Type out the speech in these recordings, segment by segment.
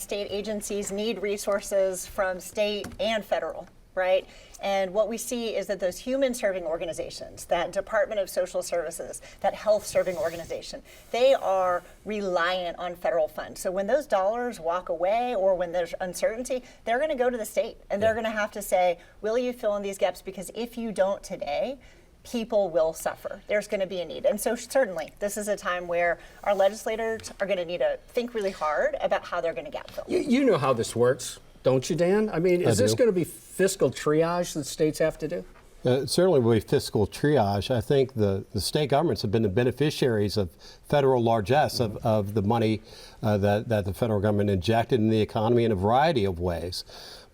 state agencies need resources from state and federal, right? And what we see is that those human-serving organizations, that Department of Social Services, that health-serving organization, they are reliant on federal funds. So when those dollars walk away or when there's uncertainty, they're going to go to the state and they're going to have to say, will you fill in these gaps? Because if you don't today, people will suffer. There's going to be a need. And so certainly this is a time where our legislators are going to need to think really hard about how they're going to gap fill. You know how this works, don't you, Dan? I mean, is this going to be fiscal triage that states have to do? It certainly will be fiscal triage. I think the state governments have been the beneficiaries of federal largesse, of the money that the federal government injected in the economy in a variety of ways.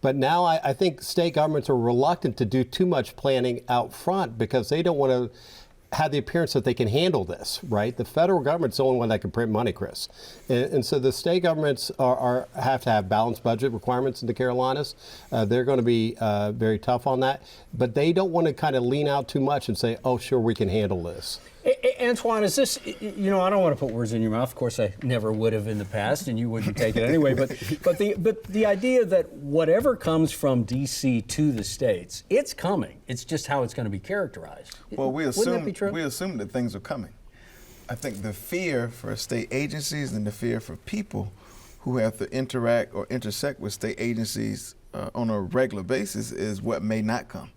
But now I think state governments are reluctant to do too much planning out front because they don't want to have the appearance that they can handle this, right? The federal government's the only one that can print money, Chris. And so the state governments have to have balanced budget requirements in the Carolinas. They're going to be very tough on that. But they don't want to kind of lean out too much and say, oh, sure, we can handle this. Antjuan, is this, you know, I don't want to put words in your mouth. Of course, I never would have in the past, and you wouldn't take it anyway. But the idea that whatever comes from D.C. to the states, it's coming. It's just how it's going to be characterized. Well, Wouldn't that be true? we assume that things are coming. I think the fear for state agencies and the fear for people who have to interact or intersect with state agencies on a regular basis is what may not come.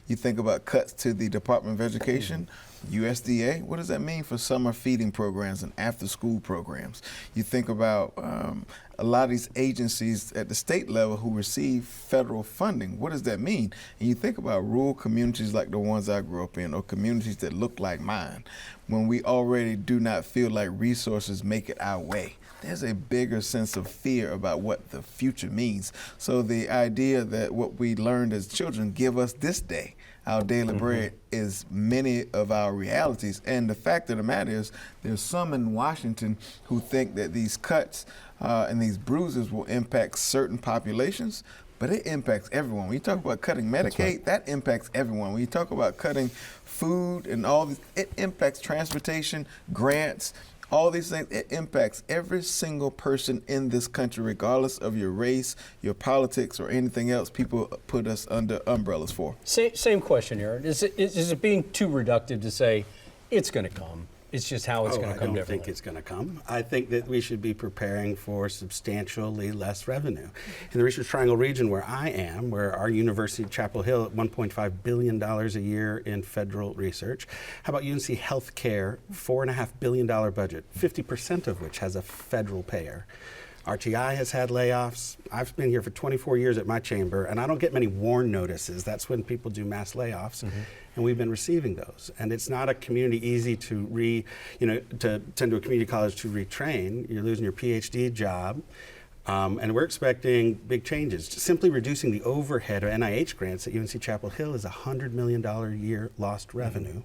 You think about cuts to the Department of Education, USDA, what does that mean for summer feeding programs and after-school programs? You think about a lot of these agencies at the state level who receive federal funding. What does that mean? And you think about rural communities like the ones I grew up in, or communities that look like mine, when we already do not feel like resources make it our way. There's a bigger sense of fear about what the future means. So the idea that what we learned as children, give us this day, our daily bread, is many of our realities. And the fact of the matter is, there's some in Washington who think that these cuts and these bruises will impact certain populations, but it impacts everyone. When you talk about cutting Medicaid, that impacts everyone. When you talk about cutting food and all this, it impacts transportation, grants, all these things. It impacts every single person in this country, regardless of your race, your politics, or anything else people put us under umbrellas for. Same question, Aaron. Is it being too reductive to say it's going to come? It's just how it's going to come differently. I don't think it's going to come. I think that we should be preparing for substantially less revenue. In the Research Triangle region where I am, where our university, Chapel Hill, at $1.5 billion a year in federal research. How about UNC Healthcare, $4.5 billion budget, 50% of which has a federal payer. RTI has had layoffs. I've been here for 24 years at my chamber, and I don't get many warn notices. That's when people do mass layoffs, and we've been receiving those. And it's not a community easy to to send to a community college to retrain. You're losing your PhD job, and we're expecting big changes. Just simply reducing the overhead of NIH grants at UNC Chapel Hill is $100 million a year lost revenue.